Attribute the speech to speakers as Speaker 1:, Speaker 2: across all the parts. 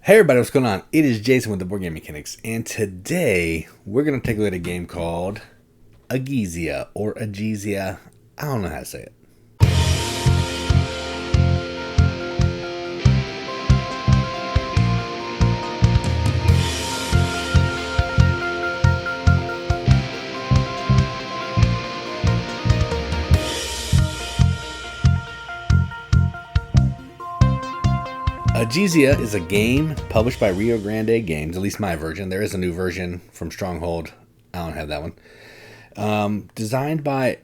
Speaker 1: Hey everybody, what's going on? It is Jason with the Boardgame Mechanics, and today we're going to take a look at a game called Egizia, or Egizia. I don't know how to say it. Egizia is a game published by Rio Grande Games, at least my version. There is a new version from Stronghold. I don't have that one. Designed by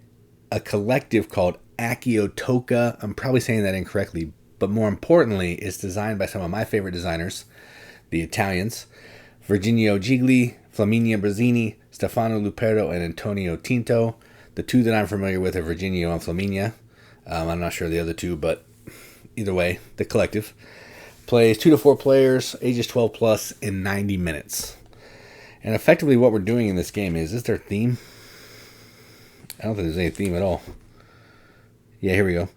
Speaker 1: a collective called Akiotoka. I'm probably saying that incorrectly, but more importantly, it's designed by some of my favorite designers, the Italians, Virginio Gigli, Flaminia Brazzini, Stefano Luperto, and Antonio Tinto. The two that I'm familiar with are Virginio and Flaminia. I'm not sure of the other two, but either way, the collective. Plays 2 to 4 players, ages 12 plus, in 90 minutes. And effectively what we're doing in this game is this their theme? I don't think there's any theme at all. Yeah, here we go.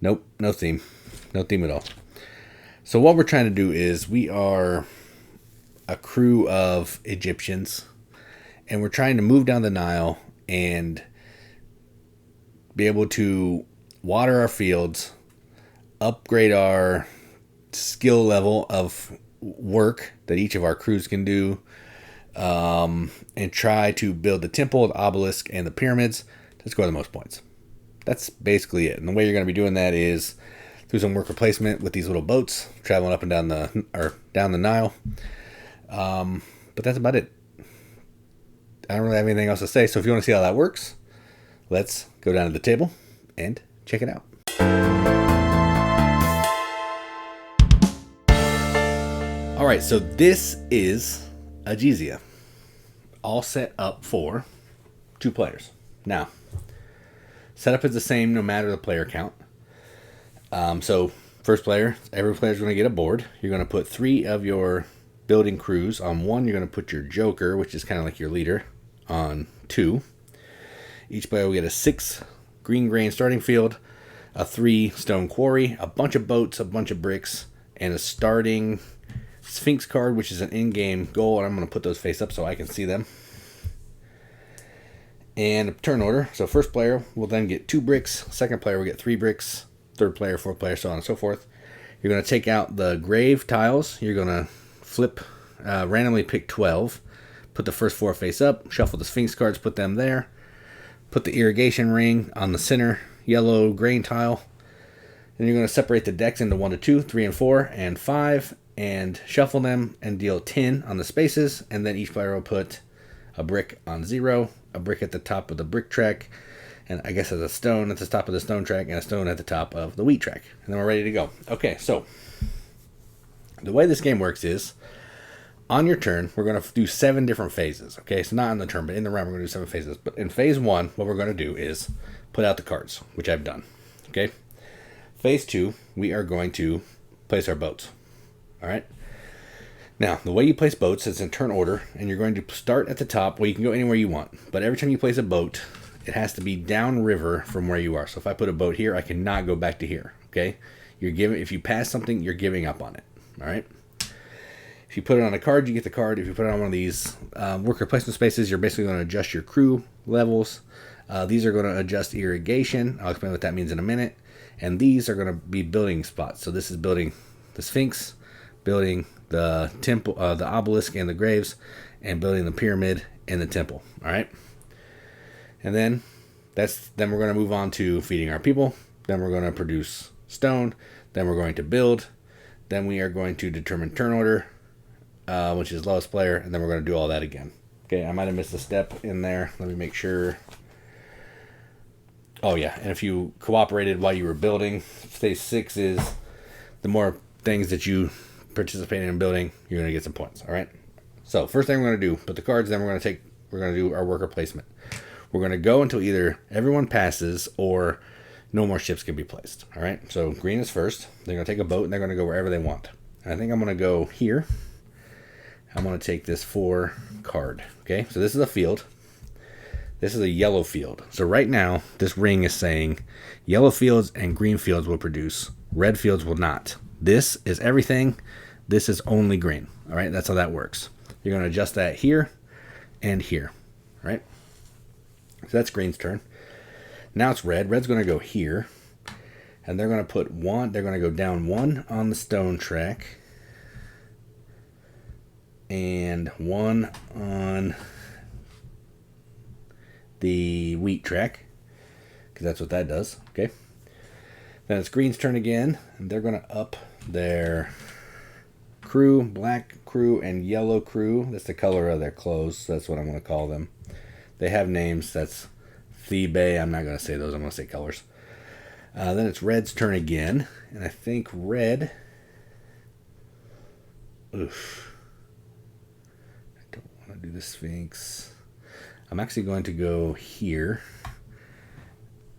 Speaker 1: Nope, no theme. No theme at all. So what we're trying to do is we are a crew of Egyptians, and we're trying to move down the Nile and be able to water our fields, upgrade our skill level of work that each of our crews can do, and try to build the temple, the obelisk, and the pyramids to score the most points. That's basically it. And the way you're going to be doing that is through some worker placement with these little boats traveling up and down the Nile. But that's about it. I don't really have anything else to say. So if you want to see how that works, let's go down to the table and check it out. All right, so this is Egizia, all set up for 2 players. Now, setup is the same no matter the player count. So first player, every player is going to get a board. You're going to put 3 of your building crews on 1. You're going to put your joker, which is kind of like your leader, on 2. Each player will get a 6 green grain starting field, a 3 stone quarry, a bunch of boats, a bunch of bricks, and a starting Sphinx card, which is an in-game goal, and I'm going to put those face up so I can see them. And a turn order. So first player will then get 2 bricks, second player will get 3 bricks, third player, fourth player, so on and so forth. You're going to take out the grave tiles. You're going to flip, randomly pick 12, put the first 4 face up, shuffle the Sphinx cards, put them there, put the irrigation ring on the center yellow grain tile. Then you're going to separate the decks into 1 to 2, 3 and 4, and 5, and shuffle them and deal 10 on the spaces, and then each player will put a brick on 0, a brick at the top of the brick track, and I guess as a stone at the top of the stone track, and a stone at the top of the wheat track. And then we're ready to go. Okay, so the way this game works is, on your turn, we're going to do 7 different phases. Okay, so not on the turn, but in the round, we're going to do 7 phases. But in phase 1, what we're going to do is put out the cards, which I've done. Okay, phase 2, we are going to place our boats. All right. Now, the way you place boats is in turn order, and you're going to start at the top. Well, you can go anywhere you want, but every time you place a boat, it has to be downriver from where you are. So if I put a boat here, I cannot go back to here. Okay. If you pass something, you're giving up on it. All right. If you put it on a card, you get the card. If you put it on one of these worker placement spaces, you're basically going to adjust your crew levels. These are going to adjust irrigation. I'll explain what that means in a minute. And these are going to be building spots. So this is building the Sphinx, building the temple, the obelisk and the graves, and building the pyramid and the temple. All right. And then we're going to move on to feeding our people. Then we're going to produce stone. Then we're going to build. Then we are going to determine turn order, which is lowest player. And then we're going to do all that again. Okay. I might have missed a step in there. Let me make sure. Oh yeah. And if you cooperated while you were building, phase 6 is the more things that you participate in building, you're going to get some points. All right. So first thing we're going to do, put the cards. Then we're going to do our worker placement. We're going to go until either everyone passes or no more ships can be placed. All right. So green is first. They're going to take a boat and they're going to go wherever they want. And I think I'm going to go here. I'm going to take this 4 card. Okay. So this is a field. This is a yellow field. So right now, this ring is saying yellow fields and green fields will produce. Red fields will not. This is everything This is only green. All right, that's how that works. You're going to adjust that here and here. All right, so that's green's turn. Now it's red. Red's going to go here, and they're going to put one. They're going to go down one on the stone track, and one on the wheat track, because that's what that does. Okay. Then it's green's turn again, and they're going to up their crew, black crew and yellow crew. That's the color of their clothes. So that's what I'm going to call them. They have names. That's Thebe. I'm not going to say those. I'm going to say colors. Then it's red's turn again, and I think red. Oof. I don't want to do the Sphinx. I'm actually going to go here.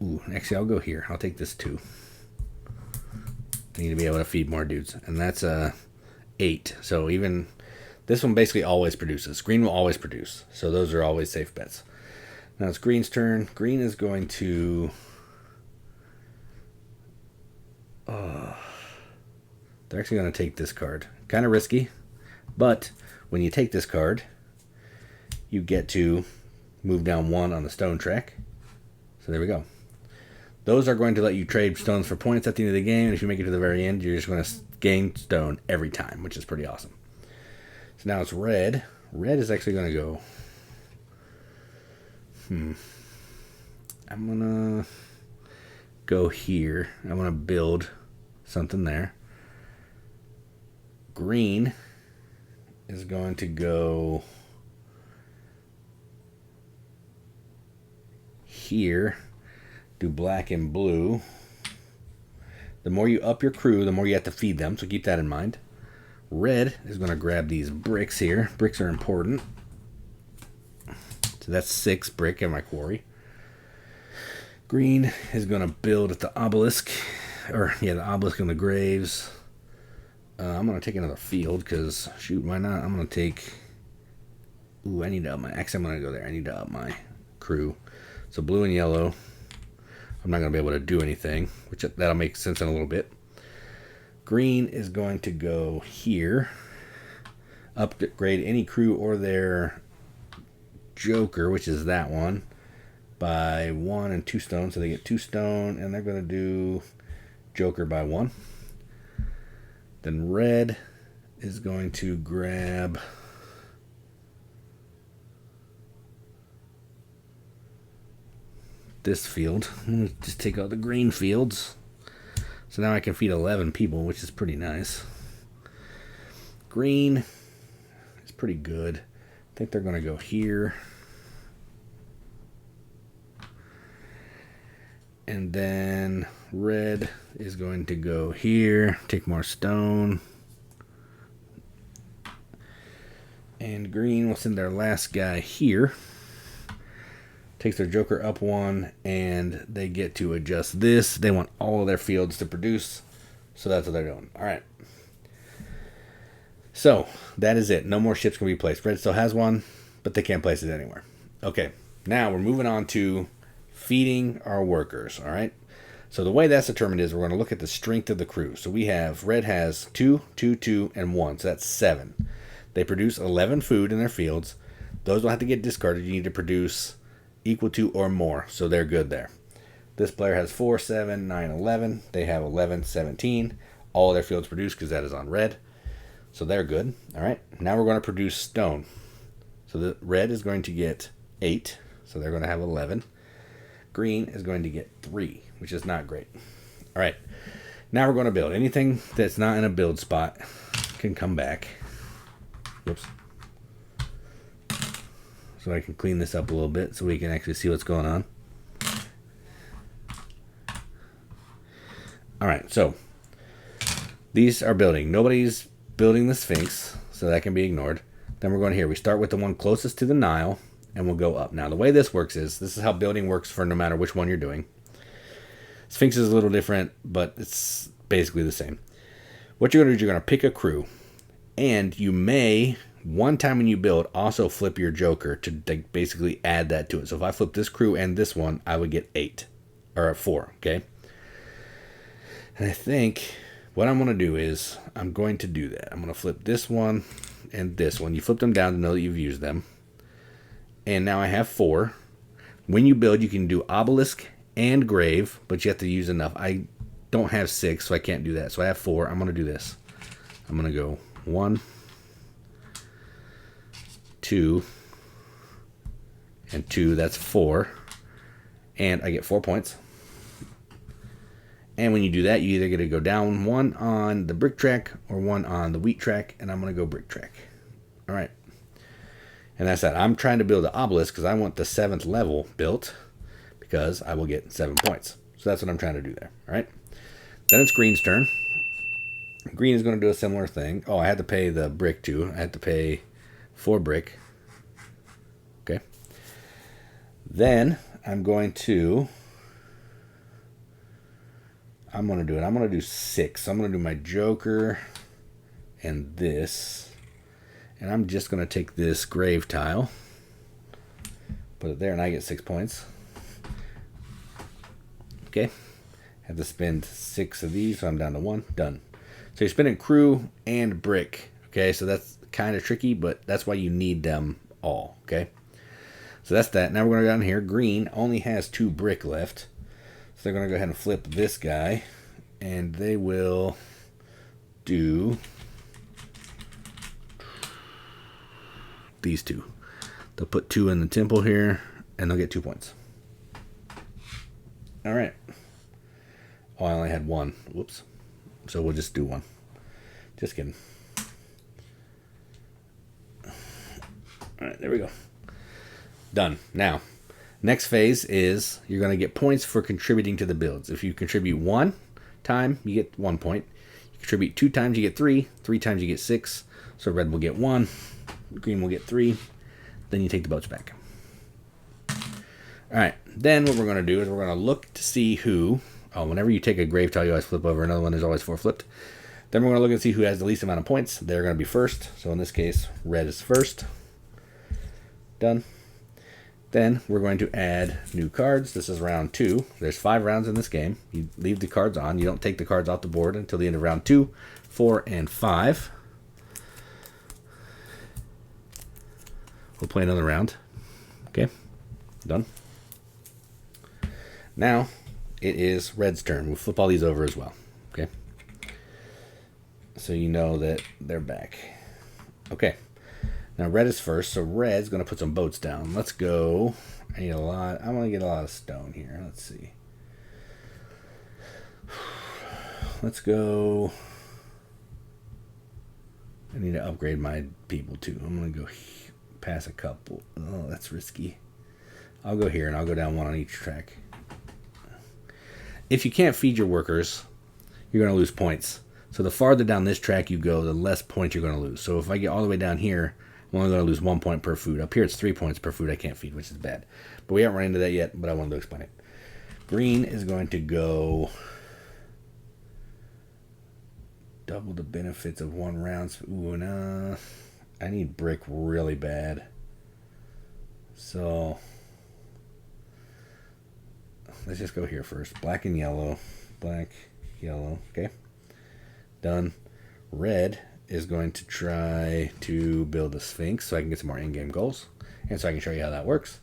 Speaker 1: Ooh, actually, I'll go here. I'll take this 2. I need to be able to feed more dudes, and that's 8. So even this one basically always produces. Green will always produce, so those are always safe bets. Now it's green's turn. Green is going to. They're actually going to take this card. Kind of risky, but when you take this card, you get to move down 1 on the stone track. So there we go. Those are going to let you trade stones for points at the end of the game. And if you make it to the very end, you're just going to gain stone every time, which is pretty awesome. So now it's red. Red is actually going to go. I'm going to go here. I want to build something there. Green is going to go here. Do black and blue. The more you up your crew, the more you have to feed them, so keep that in mind. Red is going to grab these bricks here. Bricks are important. So that's 6 brick in my quarry. Green is going to build at the obelisk. The obelisk and the graves. I'm going to take another field because, shoot, why not? I'm going to take... Ooh, I need to up my... Actually, I'm going to go there. I need to up my crew. So blue and yellow. I'm not going to be able to do anything, which that'll make sense in a little bit. Green is going to go here. Upgrade any crew or their joker, which is that one, by 1 and 2 stone. So they get 2 stone, and they're going to do joker by 1. Then red is going to grab... this field. Just take out the green fields. So now I can feed 11 people, which is pretty nice. Green is pretty good. I think they're going to go here. And then red is going to go here. Take more stone. And green will send their last guy here. Takes their joker up 1, and they get to adjust this. They want all of their fields to produce, so that's what they're doing. All right. So that is it. No more ships can be placed. Red still has one, but they can't place it anywhere. Okay, now we're moving on to feeding our workers. All right. So the way that's determined is we're going to look at the strength of the crew. So we have red has 2, 2, 2, and 1. So that's 7. They produce 11 food in their fields. Those will have to get discarded. You need to produce equal to or more, so they're good there. This player has 4, 7, 9, 11. They have 11, 17. All of their fields produced because that is on red, so they're good. All right, now we're going to produce stone. So the red is going to get 8, so they're going to have 11. Green is going to get 3, which is not great. All right, now we're going to build. Anything that's not in a build spot can come back. Whoops. So I can clean this up a little bit so we can actually see what's going on. All right, so these are building. Nobody's building the Sphinx, so that can be ignored. Then we're going here. We start with the one closest to the Nile, and we'll go up. Now, the way this works is, this is how building works for no matter which one you're doing. Sphinx is a little different, but it's basically the same. What you're going to do is you're going to pick a crew, and you may... one time when you build, also flip your joker to basically add that to it. So if I flip this crew and this one, I would get 8 or 4. Okay. And I think what I'm going to do is I'm going to do that. I'm going to flip this one and this one. You flip them down to know that you've used them. And now I have 4. When you build, you can do obelisk and grave, but you have to use enough. I don't have 6, so I can't do that. So I have 4. I'm going to do this. I'm going to go 1, 2, and 2. That's 4. And I get 4 points. And when you do that, you either get to go down 1 on the brick track or 1 on the wheat track, and I'm going to go brick track. All right. And that's that. I'm trying to build an obelisk because I want the 7th level built because I will get 7 points. So that's what I'm trying to do there. All right. Then it's green's turn. Green is going to do a similar thing. Oh, I had to pay the brick too. I had to pay 4 brick. Okay. Then I'm going to do it. I'm going to do 6. So I'm going to do my joker and this. And I'm just going to take this grave tile, put it there, and I get 6 points. Okay. Have to spend 6 of these, so I'm down to 1. Done. So you're spending crew and brick. Okay, so that's kind of tricky, but that's why you need them all. Okay. So that's that. Now we're going to go down here. Green only has 2 brick left. So they're going to go ahead and flip this guy, and they will do these 2. They'll put 2 in the temple here, and they'll get 2 points. All right. Oh, I only had 1. Whoops. So we'll just do 1. Just kidding. All right, there we go. Done. Now, next phase is you're going to get points for contributing to the builds. If you contribute 1 time, you get 1 point. You contribute 2 times, you get 3. 3 times, you get 6. So red will get 1. Green will get 3. Then you take the boats back. All right. Then what we're going to do is we're going to look to see who. Oh, whenever you take a grave tile, you always flip over another one. There's always 4 flipped. Then we're going to look and see who has the least amount of points. They're going to be first. So in this case, red is first. Done. Then we're going to add new cards. This is round 2. There's 5 rounds in this game. You leave the cards on. You don't take the cards off the board until the end of round 2, 4, and 5. We'll play another round. Okay. Done. Now it is red's turn. We'll flip all these over as well. Okay. So you know that they're back. Okay. Now red is first, so red's going to put some boats down. Let's go. I need a lot. I want to get a lot of stone here. Let's see. Let's go. I need to upgrade my people too. I'm going to go past a couple. Oh, that's risky. I'll go here and I'll go down 1 on each track. If you can't feed your workers, you're going to lose points. So the farther down this track you go, the less points you're going to lose. So if I get all the way down here, I'm only going to lose 1 point per food. Up here it's 3 points per food I can't feed, which is bad. But we haven't run into that yet, but I wanted to explain it. Green is going to go double the benefits of 1 round. Ooh, no. I need brick really bad. So let's just go here first. Black and yellow. Black, yellow. Okay. Done. Red is going to try to build a Sphinx so I can get some more in-game goals. And so I can show you how that works.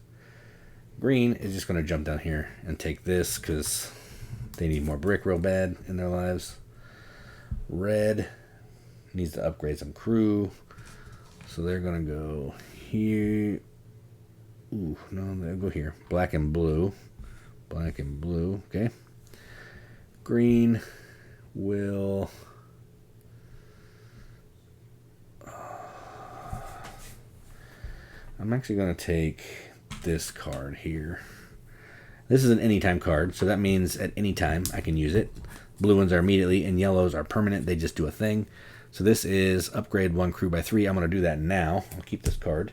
Speaker 1: Green is just going to jump down here and take this because they need more brick real bad in their lives. Red needs to upgrade some crew. So they're going to go here. Ooh, no, they'll go here. Black and blue. Black and blue. Okay. Green will... I'm actually going to take this card here. This is an anytime card, so that means at any time I can use it. Blue ones are immediately, and yellows are permanent. They just do a thing. So this is upgrade 1 crew by 3. I'm going to do that now. I'll keep this card.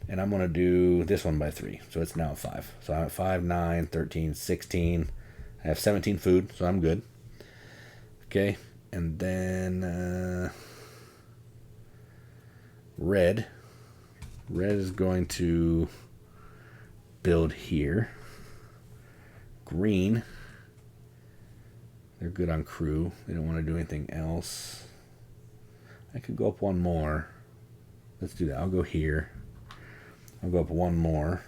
Speaker 1: And I'm going to do this one by 3. So it's now 5. So I'm at 5, 9, 13, 16. I have 17 food, so I'm good. Okay. And then red. Red is going to build here. Green. They're good on crew. They don't want to do anything else. I could go up one more. Let's do that. I'll go here. I'll go up one more.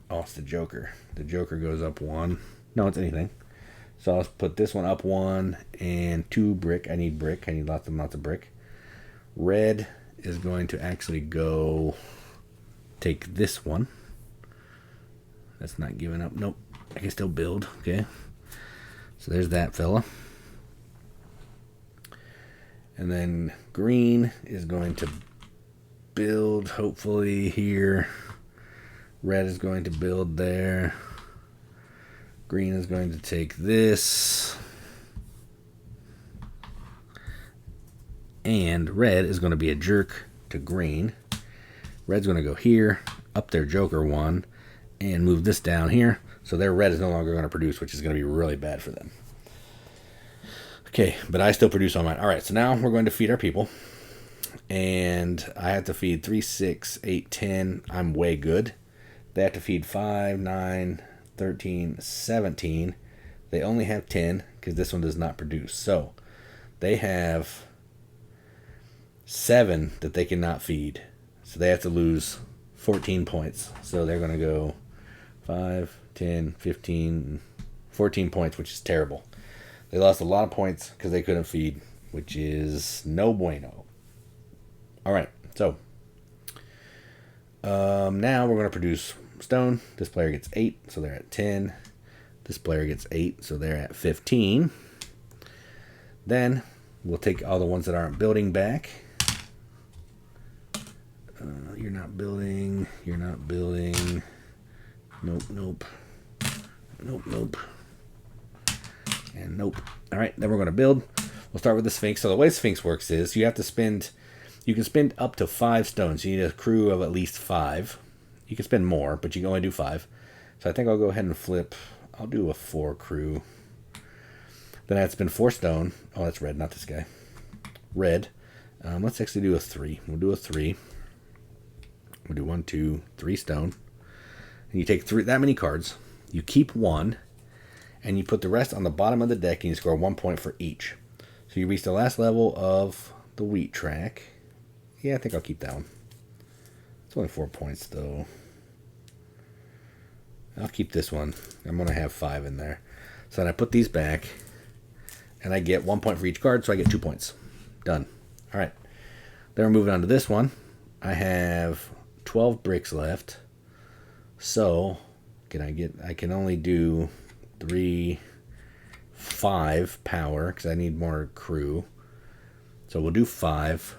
Speaker 1: Oh, it's the Joker. The Joker goes up one. No, it's anything. So I'll put this one up one and 2 brick. I need brick. I need lots and lots of brick. Red is going to actually go take this one. That's not giving up. Nope. I can still build. Okay. So there's that fella. And then green is going to build hopefully here. Red is going to build there. Green is going to take this. And red is going to be a jerk to green. Red's going to go here, up their Joker one, and move this down here. So their red is no longer going to produce, which is going to be really bad for them. Okay, but I still produce on mine. All right, so now we're going to feed our people. And I have to feed 3, 6, 8, 10. I'm way good. They have to feed 5, 9, 13, 17. They only have 10 because this one does not produce. So they have 7 that they cannot feed. So they have to lose 14 points. So they're going to go 5, 10, 15, 14 points, which is terrible. They lost a lot of points because they couldn't feed, which is no bueno. All right, so now we're going to produce stone. This player gets 8, so they're at 10. This player gets 8, so they're at 15. Then we'll take all the ones that aren't building back. You're not building. You're not building. Nope, nope. Nope, nope. And nope. All right, then we're going to build. We'll start with the Sphinx. So the way Sphinx works is you have to spend, you can spend up to 5 stones. You need a crew of at least 5. You can spend more, but you can only do 5. So I think I'll go ahead and flip. I'll do a 4 crew. Then I have to spend 4 stone. Oh, that's red, not this guy. Red. Let's actually do a 3. We'll do a 3. We'll do 1, 2, 3 stone. And you take that many cards. You keep 1. And you put the rest on the bottom of the deck, and you score 1 point for each. So you reach the last level of the wheat track. Yeah, I think I'll keep that one. It's only 4 points, though. I'll keep this one. I'm going to have 5 in there. So then I put these back, and I get 1 point for each card, so I get 2 points. Done. All right. Then we're moving on to this one. I have 12 bricks left. So I can only do 3, 5 power because I need more crew. So we'll do 5.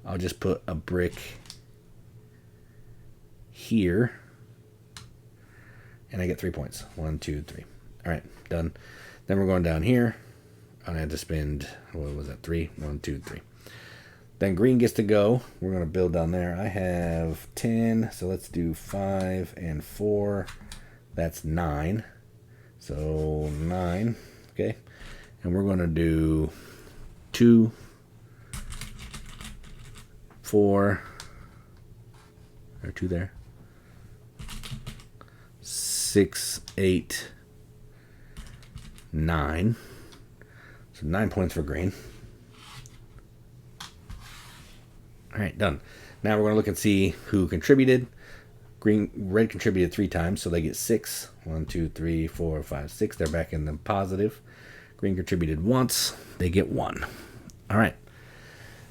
Speaker 1: I'll just put a brick here. And I get 3 points. 1, 2, 3. All right, done. Then we're going down here. I had to spend, what was that, 3? 1, 2, 3. Then green gets to go. We're going to build down there. I have 10, so let's do 5 and 4. That's 9. So 9, okay. And we're going to do 2, 4, or 2 there. 6, 8, 9. So 9 points for green. All right, done. Now we're going to look and see who contributed. Red contributed 3 times, so they get 6. 1, 2, 3, 4, 5, 6. They're back in the positive. Green contributed once. They get 1. All right.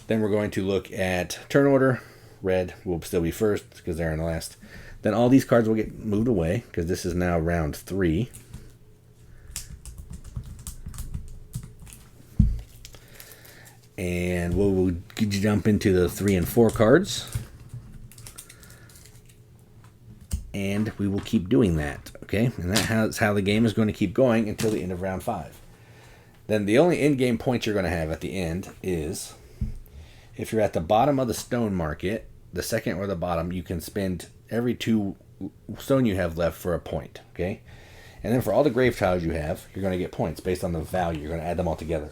Speaker 1: Then we're going to look at turn order. Red will still be first because they're in the last. Then all these cards will get moved away because this is now round 3. And we'll jump into the 3 and 4 cards. And we will keep doing that, okay? And that's how the game is going to keep going until the end of round 5. Then the only in-game point you're going to have at the end is if you're at the bottom of the stone market, the second or the bottom, you can spend every 2 stone you have left for a point, okay? And then for all the grave tiles you have, you're going to get points based on the value. You're going to add them all together.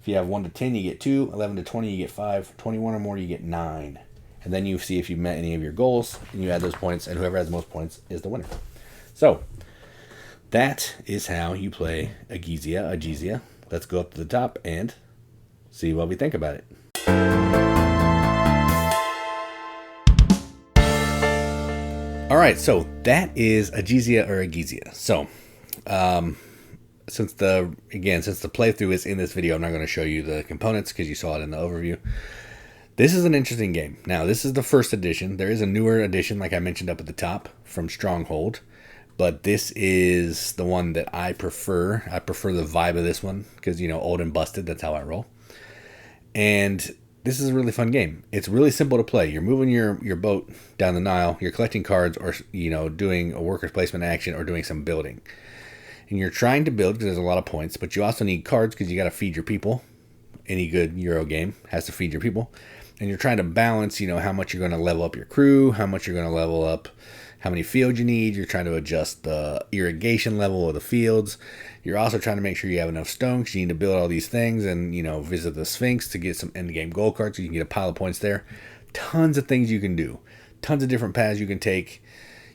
Speaker 1: If you have 1 to 10, you get 2. 11 to 20, you get 5. 21 or more, you get 9. And then you see if you met any of your goals, and you add those points, and whoever has the most points is the winner. So that is how you play Egizia. Let's go up to the top and see what we think about it. All right, so that is Egizia. So, since the playthrough is in this video, I'm not going to show you the components because you saw it in the overview. This is an interesting game. Now, this is the first edition. There is a newer edition, like I mentioned up at the top, from Stronghold. But this is the one that I prefer. I prefer the vibe of this one because, you know, old and busted. That's how I roll. And this is a really fun game. It's really simple to play. You're moving your boat down the Nile. You're collecting cards or, you know, doing a workers placement action or doing some building. And you're trying to build because there's a lot of points. But you also need cards because you got to feed your people. Any good Euro game has to feed your people. And you're trying to balance, you know, how much you're going to level up your crew, how much you're going to level up, how many fields you need. You're trying to adjust the irrigation level of the fields. You're also trying to make sure you have enough stone because you need to build all these things and, you know, visit the Sphinx to get some endgame gold cards so you can get a pile of points there. Tons of things you can do. Tons of different paths you can take.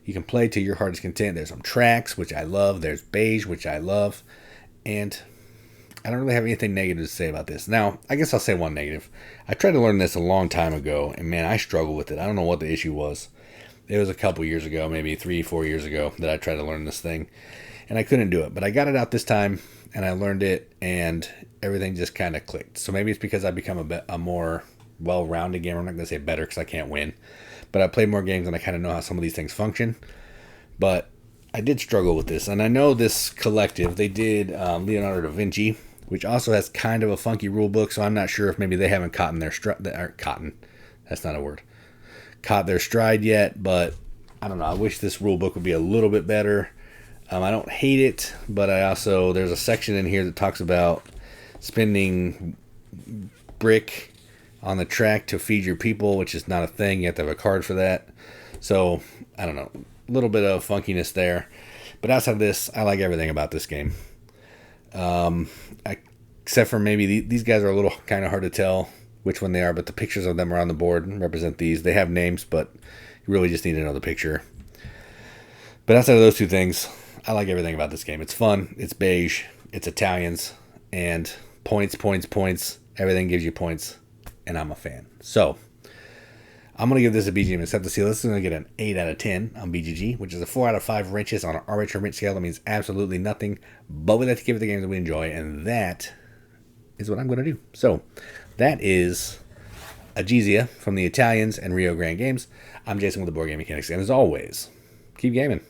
Speaker 1: You can play to your heart's content. There's some tracks, which I love. There's beige, which I love. And I don't really have anything negative to say about this. Now, I guess I'll say one negative. I tried to learn this a long time ago, and man, I struggle with it. I don't know what the issue was. It was a couple years ago, maybe 3-4 years ago, that I tried to learn this thing, and I couldn't do it. But I got it out this time, and I learned it, and everything just kind of clicked. So maybe it's because I've become a more well-rounded gamer. I'm not going to say better because I can't win. But I played more games, and I kind of know how some of these things function. But I did struggle with this, and I know this collective, they did Leonardo da Vinci, which also has kind of a funky rule book, so I'm not sure if maybe they haven't caught their stride yet, but I don't know. I wish this rule book would be a little bit better. I don't hate it, but there's a section in here that talks about spending brick on the track to feed your people, which is not a thing. You have to have a card for that. So, I don't know. A little bit of funkiness there. But outside of this, I like everything about this game. Except for maybe these guys are a little kind of hard to tell which one they are, but the pictures of them are on the board and represent these. They have names, but you really just need to know the picture. But outside of those two things, I like everything about this game. It's fun, it's beige, it's Italians, and points. Everything gives you points, and I'm a fan. So, I'm going to give this a BGM except the seal. This is going to get an 8 out of 10 on BGG, which is a 4 out of 5 wrenches on an arbitrary wrench scale. That means absolutely nothing, but we like to give it the games that we enjoy, and that is what I'm going to do. So, that is Egizia from the Italians and Rio Grande Games. I'm Jason with the Board Game Mechanics, and as always, keep gaming.